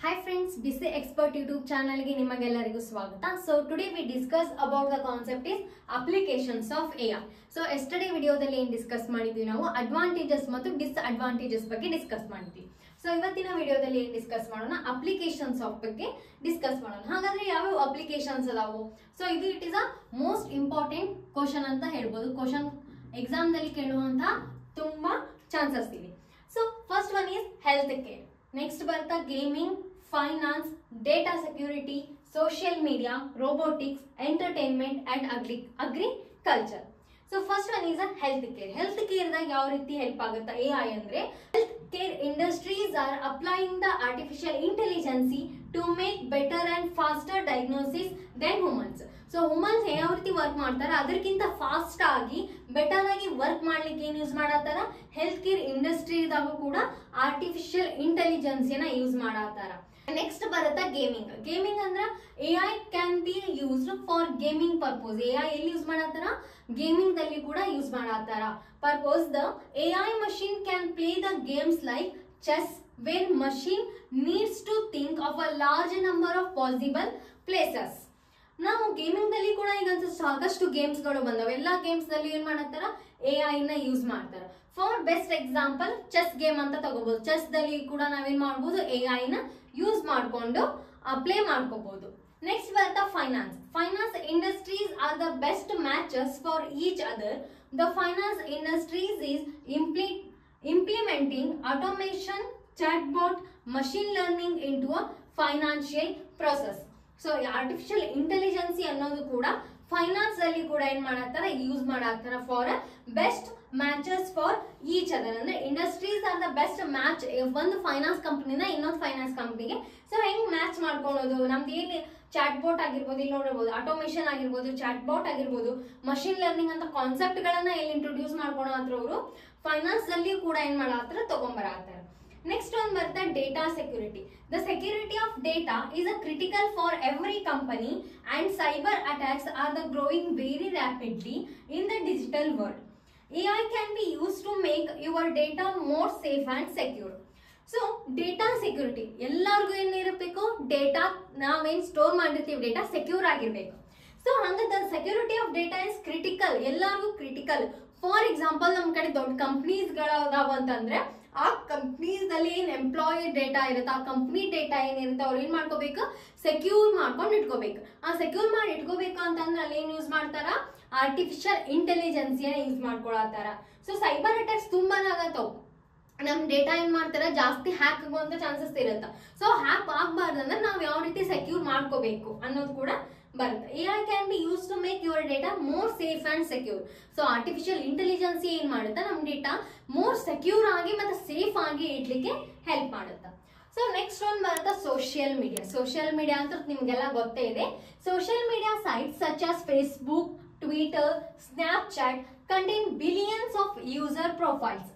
Hi friends, BC Expert YouTube channel ge nimagellarigoo swagata. So today we discuss about the concept is applications of AI. So yesterday video dalli ಏನು discuss ಮಾಡಿದ್ವಿ ನಾವು advantages ಮತ್ತು disadvantages ಬಗ್ಗೆ discuss ಮಾಡಿದ್ವಿ. So ಇವತ್ತಿನ ವಿಡಿಯೋದಲ್ಲಿ ಏನು discuss ಮಾಡೋಣ applications of ಬಗ್ಗೆ discuss ಮಾಡೋಣ. ಹಾಗಾದ್ರೆ ಯಾವ applications ಅದಾವು? So ಇದು it is a most important question ಅಂತ ಹೇಳ್ಬೋದು. Question exam ದಲ್ಲಿ ಕೇಳುವಂತ ತುಂಬಾ chances ಇವೆ. So first one is health care. Next ಬರ್ತಾ gaming, finance, data security, social media, robotics, entertainment and agriculture. So first one is a healthcare. Healthcare ದಾಗ ಯಾವ ರೀತಿ help ಆಗುತ್ತೆ AI ಅಂದ್ರೆ healthcare industries are applying the artificial intelligence to make better and faster diagnosis than humans. So humans ಯಾವ ರೀತಿ work ಮಾಡ್ತಾರೆ ಅದಕ್ಕಿಂತ fast ಆಗಿ ಬೆಟರ್ ಆಗಿ ವರ್ಕ್ ಮಾಡ್ಲಿಕ್ಕೆ ಏನು ಯೂಸ್ ಮಾಡತ್ತಾರ ಹೆಲ್ತ್ ಕೇರ್ ಇಂಡಸ್ಟ್ರಿದಾಗ ಕೂಡ ಆರ್ಟಿಫಿಷಿಯಲ್ ಇಂಟೆಲಿಜೆನ್ಸ್ ನ ಯೂಸ್ ಮಾಡತ್ತಾರ. ನೆಕ್ಸ್ಟ್ ಬರುತ್ತೆ ಗೇಮಿಂಗ್. ಗೇಮಿಂಗ್ ಅಂದ್ರೆ AI can be used for gaming purpose. AI ಎಲ್ಲಿ ಯೂಸ್ ಮಾಡತ್ತಾರ ಗೇಮಿಂಗ್ ದಲ್ಲಿ ಕೂಡ ಯೂಸ್ ಮಾಡತ್ತಾರ. Purpose the AI machine can play the games like chess where machine needs to think of a large number of possible places. ನಾವು gaming ದಲ್ಲಿ ಕೂಡ ಈಗ ಸಾಕಷ್ಟು ಗೇಮ್ಸ್ ಗಳು ಬಂದವೆ. ಎಲ್ಲಾ ಗೇಮ್ಸ್ ದಲ್ಲಿ ಏನ್ ಮಾಡತ್ತಾರ AI ನ ಯೂಸ್ ಮಾಡ್ತಾರ. For best example chess game ಅಂತ ತಗೋಬಹುದು. ಚೆಸ್ ದಲ್ಲಿ ಕೂಡ ನಾವೇನ್ ಮಾಡಬಹುದು AI ನ ಯೂಸ್ ಮಾಡ್ಕೊಂಡು ಪ್ಲೇ ಮಾಡ್ಕೋಬಹುದು. ನೆಕ್ಸ್ಟ್ ಬರ್ತಾ finance. Finance industries are the best matches for each other. The finance industries is implementing automation, chatbot, machine learning into a financial process. So artificial intelligence ಅನ್ನೋದು ಕೂಡ ಫೈನಾನ್ಸ್ ಅಲ್ಲಿ ಕೂಡ ಏನ್ ಮಾಡತ್ತಾರ ಯೂಸ್ ಮಾಡತ್ತಾರ for best matches for each other. ಅಂದ್ರೆ industries are the best match ಒಂದು finance ಕಂಪನಿನ ಇನ್ನೊಂದು ಫೈನಾನ್ಸ್ ಕಂಪನಿಗೆ. ಸೊ ಹೆಂಗ್ ಮ್ಯಾಚ್ ಮಾಡ್ಕೊಳ್ಳೋದು ನಮ್ದು ಏನು ಚಾಟ್ ಬೋಟ್ ಆಗಿರ್ಬೋದು, ಇಲ್ಲಿ ನೋಡಿರ್ಬೋದು ಆಟೋಮೇಷನ್ ಆಗಿರ್ಬೋದು, ಚಾಟ್ ಬೋಟ್ ಆಗಿರ್ಬೋದು, ಮಷಿನ್ ಲರ್ನಿಂಗ್ ಅಂತ ಕಾನ್ಸೆಪ್ಟ್ ಗಳನ್ನ ಎಲ್ಲಿ ಇಂಟ್ರೊಡ್ಯೂಸ್ ಮಾಡ್ಕೊಳೋ ಅವರು ಫೈನಾನ್ಸ್ ಅಲ್ಲಿ ಕೂಡ ಏನ್ ಮಾಡತ್ತಾರ ತಗೊಂಬರತ್ತಾರ. Next one ಬರ್ತಾ data security. The security of data is a critical for every company and cyber attacks are the growing very rapidly in the digital world. AI can be used to make your data more safe and secure. So data security ಎಲ್ಲರಿಗೂ ಏನಿರಬೇಕು data ನಾವೇನ್ store ಮಾಡಿರ್ತೀವಿ data secure ಆಗಿರ್ಬೇಕು. So ಹಂಗದ security of data is critical, ಎಲ್ಲರಿಗೂ critical. For example ನಮ್ಮ ಕಡೆ ದೊಡ್ಡ ಕಂಪ್ನೀಸ್ ಗಳದಾವ ಅಂತಂದ್ರೆ ಆ ಕಂಪ್ನೀಸ್ ನಲ್ಲಿ ಏನ್ ಎಂಪ್ಲಾಯಿ ಡೇಟಾ ಇರುತ್ತೆ ಆ ಕಂಪ್ನಿ ಡೇಟಾ ಏನಿರುತ್ತೆ ಅವ್ರು ಏನ್ ಮಾಡ್ಕೋಬೇಕು ಸೆಕ್ಯೂರ್ ಮಾಡ್ಕೊಂಡು ಇಟ್ಕೋಬೇಕು. ಆ ಸೆಕ್ಯೂರ್ ಮಾಡಿ ಇಟ್ಕೋಬೇಕು ಅಂತಂದ್ರೆ ಅಲ್ಲಿ ಏನ್ ಯೂಸ್ ಮಾಡ್ತಾರ ಆರ್ಟಿಫಿಷಿಯಲ್ ಇಂಟೆಲಿಜೆನ್ಸ್ ಯೂಸ್ ಮಾಡ್ಕೊಳತ್ತಾರ. ಸೊ ಸೈಬರ್ ಅಟ್ಯಾಕ್ಸ್ ತುಂಬಾನೇ ಆಗತ್ತವ್. ನಮ್ ಡೇಟಾ ಏನ್ ಮಾಡ್ತಾರ ಜಾಸ್ತಿ ಹ್ಯಾಕ್ ಆಗುವಂತ ಚಾನ್ಸಸ್ ಇರುತ್ತ. ಸೊ ಹ್ಯಾಕ್ ಆಗ್ಬಾರ್ದಂದ್ರೆ ನಾವ್ ಯಾವ ರೀತಿ ಸೆಕ್ಯೂರ್ ಮಾಡ್ಕೋಬೇಕು ಅನ್ನೋದು ಕೂಡ ಬರುತ್ತೆ. AI can be used to make your data more safe and secure. So artificial intelligence ಏನ್ ಮಾಡುತ್ತೆ ನಮ್ ಡೇಟಾ ಮೋರ್ ಸೆಕ್ಯೂರ್ ಆಗಿ ಮತ್ತೆ ಸೇಫ್ ಆಗಿ ಇಡ್ಲಿಕ್ಕೆ ಹೆಲ್ಪ್ ಮಾಡುತ್ತೆ. ಸೊ ನೆಕ್ಸ್ಟ್ ಒನ್ ಬರುತ್ತೆ ಸೋಷಿಯಲ್ ಮೀಡಿಯಾ. ಸೋಷಿಯಲ್ ಮೀಡಿಯಾ ಅಂತ ನಿಮ್ಗೆಲ್ಲ ಗೊತ್ತೇ ಇದೆ. Social media sites such as Facebook, Twitter, Snapchat contain billions of user profiles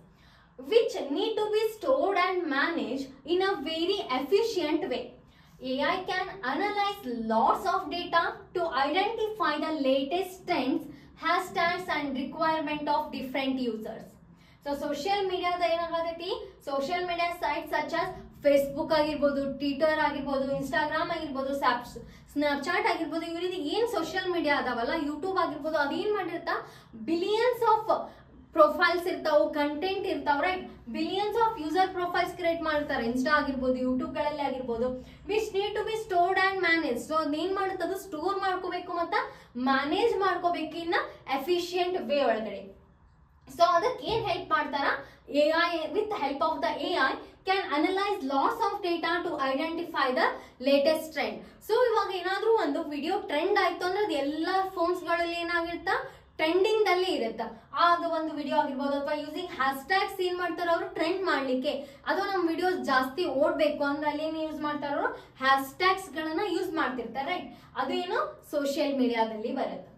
which need to be stored and managed in a very efficient way. AI can analyze lots of data to identify the latest trends, hashtags and requirement of different users. So social media da enagadati social media sites such as Facebook ಆಗಿರ್ಬೋದು, Twitter ಆಗಿರ್ಬೋದು, Instagram ಆಗಿರ್ಬೋದು, Snapchat ಆಗಿರ್ಬೋದು, ಇವರಿಗೆ ಏನ್ social media ಅದಾವಲ್ಲ YouTube ಆಗಿರ್ಬೋದು ಅದೇನ್ ಮಾಡಿರ್ತಾ ಬಿಲಿಯನ್ಸ್ ಆಫ್ ಪ್ರೊಫೈಲ್ಸ್ ಇರ್ತಾವು, ಕಂಟೆಂಟ್ ಇರ್ತಾವ, right? Billions of user profiles create ಮಾಡ್ತಾರೆ ಇನ್ಸ್ಟಾ ಆಗಿರ್ಬೋದು, ಯೂಟ್ಯೂಬ್ ಗಳಲ್ಲಿ ಆಗಿರ್ಬೋದು, which need to be stored and manage. So ಅದೇನ್ ಮಾಡುತ್ತೆ ಅದು ಸ್ಟೋರ್ ಮಾಡ್ಕೋಬೇಕು ಮತ್ತೆ ಮ್ಯಾನೇಜ್ ಮಾಡ್ಕೋಬೇಕು ಇನ್ನ ಎಫಿಷಿಯಂಟ್ ವೇ ಒಳಗಡೆ. ಸೊ ಅದಕ್ಕೆ ಏನ್ ಹೆಲ್ಪ್ ಮಾಡ್ತಾರ AI with help of the AI can analyze lots of data to identify the latest trend. So ಇವಾಗ ಏನಾದ್ರೂ ಒಂದು ವಿಡಿಯೋ ಟ್ರೆಂಡ್ ಆಯ್ತು ಅಂದ್ರೆ ಅದು ಎಲ್ಲಾ ಫೋನ್ಸ್ ಗಳಲ್ಲಿ ಏನಾಗಿರ್ತಾ ಟ್ರೆಂಡಿಂಗ್ ದಲ್ಲಿ ಇರುತ್ತೆ. ಅದು ಒಂದು ವಿಡಿಯೋ ಆಗಿರ್ಬೋದು ಅಥವಾ ಯೂಸಿಂಗ್ ಹ್ಯಾಶ್ ಟ್ಯಾಗ್ಸ್ ಏನ್ ಮಾಡ್ತಾರ ಅವರು ಟ್ರೆಂಡ್ ಮಾಡ್ಲಿಕ್ಕೆ. ಅದು ನಮ್ ವಿಡಿಯೋಸ್ ಜಾಸ್ತಿ ಓಡ್ಬೇಕು ಅಂದ್ರೆ ಅಲ್ಲಿ ಏನ್ ಯೂಸ್ ಮಾಡ್ತಾರ ಅವರು ಹ್ಯಾಶ್ ಟ್ಯಾಗ್ಸ್ ಗಳನ್ನ ಯೂಸ್ ಮಾಡ್ತಿರ್ತಾರೆ, ರೈಟ್? ಅದು ಏನು ಸೋಷಿಯಲ್ ಮೀಡಿಯಾದಲ್ಲಿ ಬರುತ್ತೆ.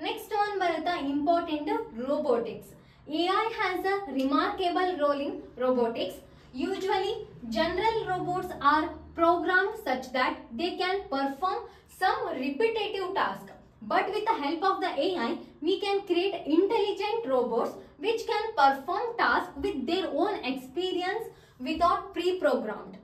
ನೆಕ್ಸ್ಟ್ ಒನ್ ಬರುತ್ತೆ important robotics. AI has a remarkable role in robotics. Usually, general robots are programmed such that they can perform some repetitive tasks. But with the help of the AI, we can create intelligent robots which can perform tasks with their own experience without pre-programmed.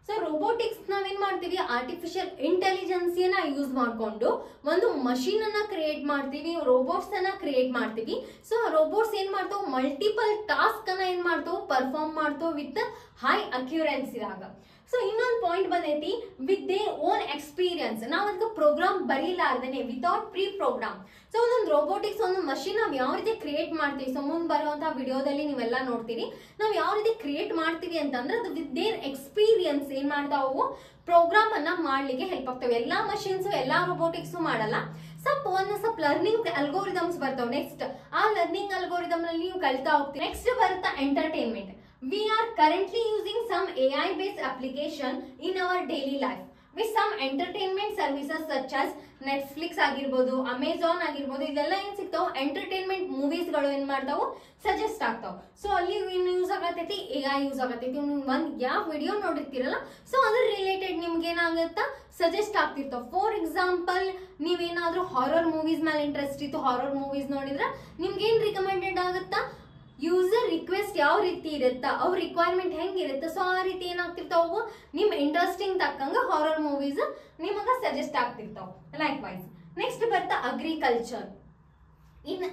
So robotics ನಾವೇನ್ ಮಾಡ್ತೀವಿ, artificial ಇಂಟೆಲಿಜೆನ್ಸಿಯನ್ನ use ಮಾಡ್ಕೊಂಡು ಒಂದು machine ಅನ್ನ create ಮಾಡ್ತೀವಿ, robots ಅನ್ನ create ಮಾಡ್ತೀವಿ. So robots ಏನ್ ಮಾಡ್ತಾವ, ಮಲ್ಟಿಪಲ್ ಟಾಸ್ಕ್ ಅನ್ನ ಏನ್ ಮಾಡ್ತಾವ, ಪರ್ಫಾರ್ಮ್ ಮಾಡ್ತಾವ ವಿತ್ ಹೈ ಅಕ್ಯುರೆನ್ಸಿದಾಗ. ಸೊ ಇನ್ನೊಂದು ಪಾಯಿಂಟ್ ಬಂದೈತಿ, ವಿತ್ ದೇರ್ ಓನ್ ಎಕ್ಸ್ಪೀರಿಯನ್ಸ್. ನಾವು ಅದಕ್ಕೆ ಪ್ರೋಗ್ರಾಮ್ ಬರೀಲಾರ್ದೇನೆ, ವಿತೌಟ್ ಪ್ರೀ ಪ್ರೋಗ್ರಾಮ್. ಸೊ ಒಂದೊಂದು ರೋಬೋಟಿಕ್ಸ್ ಒಂದು ಮಷೀನ್ ನಾವು ಯಾವ ರೀತಿ ಕ್ರಿಯೇಟ್ ಮಾಡ್ತೀವಿ, ಸೊ ಮುಂದೆ ಬರುವಂತಹ ವಿಡಿಯೋದಲ್ಲಿ ನೀವೆಲ್ಲ ನೋಡ್ತೀರಿ, ನಾವು ಯಾವ ರೀತಿ ಕ್ರಿಯೇಟ್ ಮಾಡ್ತೀವಿ ಅಂತಂದ್ರೆ ಅದು ವಿತ್ ದೇರ್ ಎಕ್ಸ್ಪೀರಿಯನ್ಸ್ ಏನ್ ಮಾಡ್ತಾವು, ಪ್ರೋಗ್ರಾಮ್ ಅನ್ನ ಮಾಡ್ಲಿಕ್ಕೆ ಹೆಲ್ಪ್ ಆಗ್ತವೆ. ಎಲ್ಲಾ ಮಷೀನ್ಸ್ ಎಲ್ಲಾ ರೋಬೋಟಿಕ್ಸ್ ಮಾಡಲ್ಲ, ಸ್ವಲ್ಪ ಲರ್ನಿಂಗ್ ಅಲ್ಗೋರಿದಮ್ಸ್ ಬರ್ತಾವೆ. ನೆಕ್ಸ್ಟ್ ಆ ಲರ್ನಿಂಗ್ ಅಲ್ಗೋರಿದಮ್ ನಲ್ಲಿ ನೀವು ಕಲಿತಾ ಹೋಗ್ತೀವಿ. ನೆಕ್ಸ್ಟ್ ಬರುತ್ತಾ entertainment. We are currently using some AI based application in our daily life with some entertainment services such as Netflix ಆಗಿರ್ಬೋದು, ಅಮೆಝಾನ್ ಆಗಿರ್ಬೋದು, ಇದೆಲ್ಲ ಏನ್ ಸಿಗ್ತಾವ, ಎಂಟರ್ಟೈನ್ಮೆಂಟ್ ಮೂವೀಸ್ ಗಳು ಏನ್ ಮಾಡ್ತಾವು, ಸಜೆಸ್ಟ್ ಆಗ್ತಾವ. ಸೊ ಅಲ್ಲಿ ಏನ್ ಯೂಸ್ ಆಗತೈತಿ, AI ಯೂಸ್ ಆಗತೈತಿ. ನೀವು ಒಂದ್ ಯಾವ ವಿಡಿಯೋ ನೋಡಿರ್ತೀರಲ್ಲ, ಸೊ ಅದ್ರ ರಿಲೇಟೆಡ್ ನಿಮ್ಗೆ ಏನಾಗತ್ತಾ, ಸಜೆಸ್ಟ್ ಆಗ್ತಿರ್ತಾವ. ಫಾರ್ ಎಕ್ಸಾಂಪಲ್, ನೀವೇನಾದ್ರೂ ಹಾರರ್ ಮೂವೀಸ್ ಮೇಲೆ ಇಂಟ್ರೆಸ್ಟ್ ಇತ್ತು, ಹಾರರ್ ಮೂವೀಸ್ ನೋಡಿದ್ರ ನಿಮ್ಗೆ ಏನ್ ರಿಕಮೆಂಡೆಡ್ ಆಗುತ್ತಾ, ಯೂಸರ್ ರಿಕ್ವೆಸ್ಟ್ ಯಾವ ರೀತಿ ಇರುತ್ತಾ, ಅವ್ರ ರಿಕ್ವೈರ್ಮೆಂಟ್ ಹೆಂಗಿರುತ್ತೆ, ಸೊ ಆ ರೀತಿ ಏನಾಗ್ತಿರ್ತಾವ, ನಿಮ್ ಇಂಟ್ರೆಸ್ಟಿಂಗ್ ತಕ್ಕಂಗ ಹಾರರ್ ಮೂವೀಸ್ ನಿಮಗ ಸಜೆಸ್ಟ್ ಆಗ್ತಿರ್ತಾವ. ಲೈಕ್ ವೈಸ್ ನೆಕ್ಸ್ಟ್ ಬರ್ತಾ agriculture. In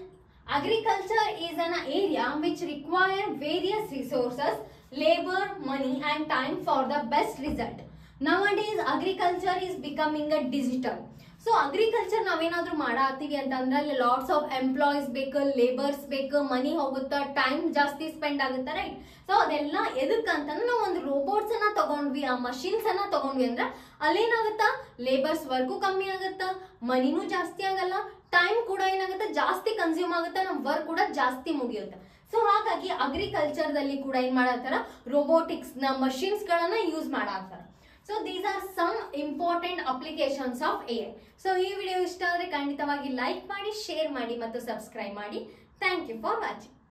agriculture is an area which require various resources, labor, money and time for the best result. Nowadays agriculture is becoming a digital. So agriculture ನಾವೇನಾದ್ರೂ ಮಾಡಾತೀವಿ ಅಂತಂದ್ರೆ ಅಲ್ಲಿ lots of employees ಬೇಕು, labours ಬೇಕು, ಮನಿ ಹೋಗುತ್ತಾ, time ಜಾಸ್ತಿ spend ಆಗುತ್ತೆ, right. So ಅದೆಲ್ಲ ಎದಕ್ಕಂತಂದ್ರೆ ನಾವು ಒಂದು ರೋಬೋಟ್ಸ್ ಅನ್ನ ತಗೊಂಡ್ವಿ, ಆ ಮಷೀನ್ಸ್ ಅನ್ನ ತಗೊಂಡ್ವಿ ಅಂದ್ರೆ ಅಲ್ಲೇನಾಗುತ್ತಾ, ಲೇಬರ್ಸ್ ವರ್ಕು ಕಮ್ಮಿ ಆಗುತ್ತಾ, ಮನಿನೂ ಜಾಸ್ತಿ ಆಗಲ್ಲ, ಟೈಮ್ ಕೂಡ ಏನಾಗುತ್ತೆ, ಜಾಸ್ತಿ ಕನ್ಸ್ಯೂಮ್ ಆಗುತ್ತೆ, ನಮ್ಮ ವರ್ಕ್ ಕೂಡ ಜಾಸ್ತಿ ಮುಗಿಯುತ್ತೆ. ಸೊ ಹಾಗಾಗಿ ಅಗ್ರಿಕಲ್ಚರ್ ದಲ್ಲಿ ಕೂಡ ಏನ್ ಮಾಡತ್ತಾರ, ರೋಬೋಟಿಕ್ಸ್ ನ ಮಷೀನ್ಸ್ ಗಳನ್ನ use ಮಾಡತ್ತಾರ. So these are some important applications of AI. So ಈ ವಿಡಿಯೋ ಇಷ್ಟ ಆದರೆ ಖಂಡಿತವಾಗಿ ಲೈಕ್ ಮಾಡಿ, ಶೇರ್ ಮಾಡಿ ಮತ್ತು ಸಬ್ಸ್ಕ್ರೈಬ್ ಮಾಡಿ. Thank you for watching.